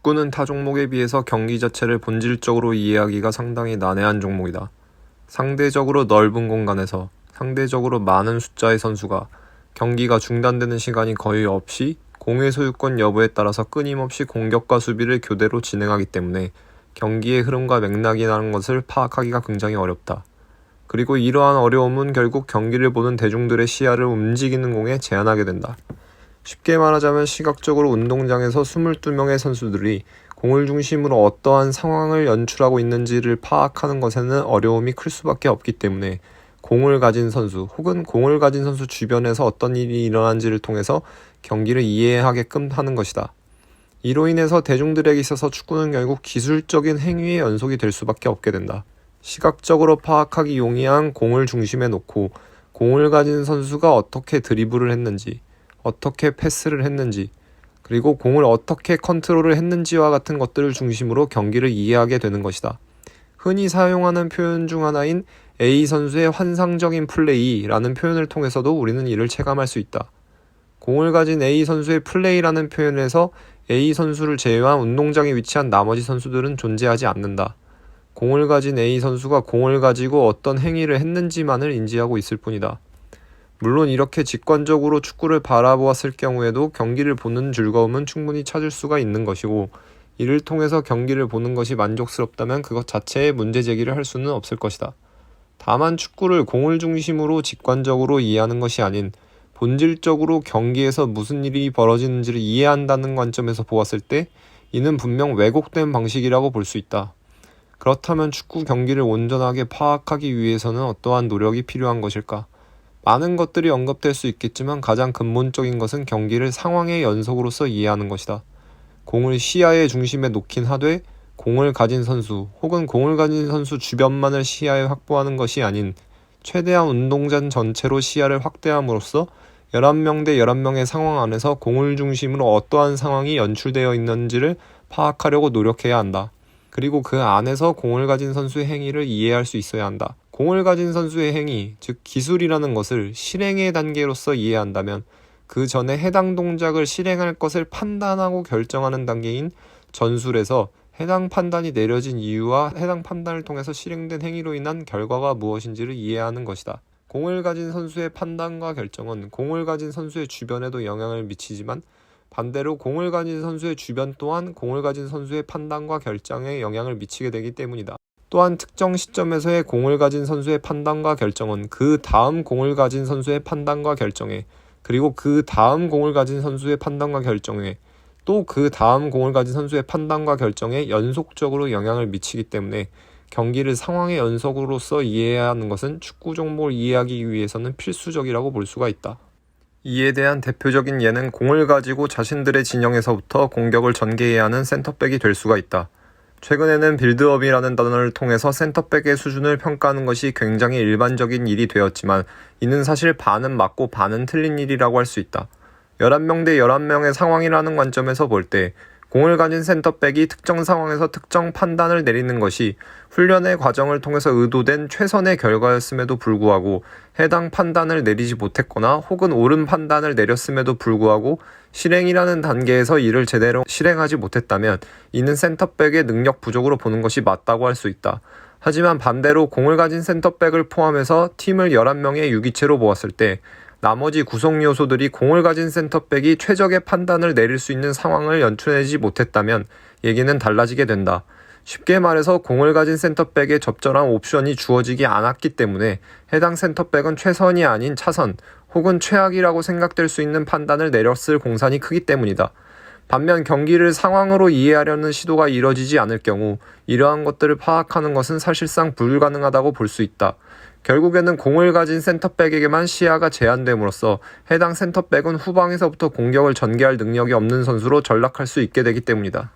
축구는 타 종목에 비해서 경기 자체를 본질적으로 이해하기가 상당히 난해한 종목이다. 상대적으로 넓은 공간에서 상대적으로 많은 숫자의 선수가 경기가 중단되는 시간이 거의 없이 공의 소유권 여부에 따라서 끊임없이 공격과 수비를 교대로 진행하기 때문에 경기의 흐름과 맥락이라는 것을 파악하기가 굉장히 어렵다. 그리고 이러한 어려움은 결국 경기를 보는 대중들의 시야를 움직이는 공에 제한하게 된다. 쉽게 말하자면 시각적으로 운동장에서 22명의 선수들이 공을 중심으로 어떠한 상황을 연출하고 있는지를 파악하는 것에는 어려움이 클 수밖에 없기 때문에 공을 가진 선수 혹은 공을 가진 선수 주변에서 어떤 일이 일어난지를 통해서 경기를 이해하게끔 하는 것이다. 이로 인해서 대중들에게 있어서 축구는 결국 기술적인 행위의 연속이 될 수밖에 없게 된다. 시각적으로 파악하기 용이한 공을 중심에 놓고 공을 가진 선수가 어떻게 드리블을 했는지, 어떻게 패스를 했는지, 그리고 공을 어떻게 컨트롤을 했는지와 같은 것들을 중심으로 경기를 이해하게 되는 것이다. 흔히 사용하는 표현 중 하나인 A 선수의 환상적인 플레이라는 표현을 통해서도 우리는 이를 체감할 수 있다. 공을 가진 A 선수의 플레이라는 표현에서 A 선수를 제외한 운동장에 위치한 나머지 선수들은 존재하지 않는다. 공을 가진 A 선수가 공을 가지고 어떤 행위를 했는지만을 인지하고 있을 뿐이다. 물론 이렇게 직관적으로 축구를 바라보았을 경우에도 경기를 보는 즐거움은 충분히 찾을 수가 있는 것이고, 이를 통해서 경기를 보는 것이 만족스럽다면 그것 자체에 문제 제기를 할 수는 없을 것이다. 다만 축구를 공을 중심으로 직관적으로 이해하는 것이 아닌 본질적으로 경기에서 무슨 일이 벌어지는지를 이해한다는 관점에서 보았을 때 이는 분명 왜곡된 방식이라고 볼 수 있다. 그렇다면 축구 경기를 온전하게 파악하기 위해서는 어떠한 노력이 필요한 것일까? 많은 것들이 언급될 수 있겠지만 가장 근본적인 것은 경기를 상황의 연속으로서 이해하는 것이다. 공을 시야의 중심에 놓긴 하되 공을 가진 선수 혹은 공을 가진 선수 주변만을 시야에 확보하는 것이 아닌 최대한 운동장 전체로 시야를 확대함으로써 11명 대 11명의 상황 안에서 공을 중심으로 어떠한 상황이 연출되어 있는지를 파악하려고 노력해야 한다. 그리고 그 안에서 공을 가진 선수의 행위를 이해할 수 있어야 한다. 공을 가진 선수의 행위, 즉 기술이라는 것을 실행의 단계로서 이해한다면 그 전에 해당 동작을 실행할 것을 판단하고 결정하는 단계인 전술에서 해당 판단이 내려진 이유와 해당 판단을 통해서 실행된 행위로 인한 결과가 무엇인지를 이해하는 것이다. 공을 가진 선수의 판단과 결정은 공을 가진 선수의 주변에도 영향을 미치지만 반대로 공을 가진 선수의 주변 또한 공을 가진 선수의 판단과 결정에 영향을 미치게 되기 때문이다. 또한 특정 시점에서의 공을 가진 선수의 판단과 결정은 그 다음 공을 가진 선수의 판단과 결정에, 그리고 그 다음 공을 가진 선수의 판단과 결정에, 또 그 다음 공을 가진 선수의 판단과 결정에 연속적으로 영향을 미치기 때문에 경기를 상황의 연속으로서 이해해야 하는 것은 축구 종목을 이해하기 위해서는 필수적이라고 볼 수가 있다. 이에 대한 대표적인 예는 공을 가지고 자신들의 진영에서부터 공격을 전개해야 하는 센터백이 될 수가 있다. 최근에는 빌드업이라는 단어를 통해서 센터백의 수준을 평가하는 것이 굉장히 일반적인 일이 되었지만 이는 사실 반은 맞고 반은 틀린 일이라고 할 수 있다. 11명 대 11명의 상황이라는 관점에서 볼 때 공을 가진 센터백이 특정 상황에서 특정 판단을 내리는 것이 훈련의 과정을 통해서 의도된 최선의 결과였음에도 불구하고 해당 판단을 내리지 못했거나 혹은 옳은 판단을 내렸음에도 불구하고 실행이라는 단계에서 이를 제대로 실행하지 못했다면 이는 센터백의 능력 부족으로 보는 것이 맞다고 할 수 있다. 하지만 반대로 공을 가진 센터백을 포함해서 팀을 11명의 유기체로 보았을 때 나머지 구성 요소들이 공을 가진 센터백이 최적의 판단을 내릴 수 있는 상황을 연출해내지 못했다면 얘기는 달라지게 된다. 쉽게 말해서 공을 가진 센터백에 적절한 옵션이 주어지지 않았기 때문에 해당 센터백은 최선이 아닌 차선 혹은 최악이라고 생각될 수 있는 판단을 내렸을 공산이 크기 때문이다. 반면 경기를 상황으로 이해하려는 시도가 이뤄지지 않을 경우 이러한 것들을 파악하는 것은 사실상 불가능하다고 볼 수 있다. 결국에는 공을 가진 센터백에게만 시야가 제한됨으로써 해당 센터백은 후방에서부터 공격을 전개할 능력이 없는 선수로 전락할 수 있게 되기 때문이다.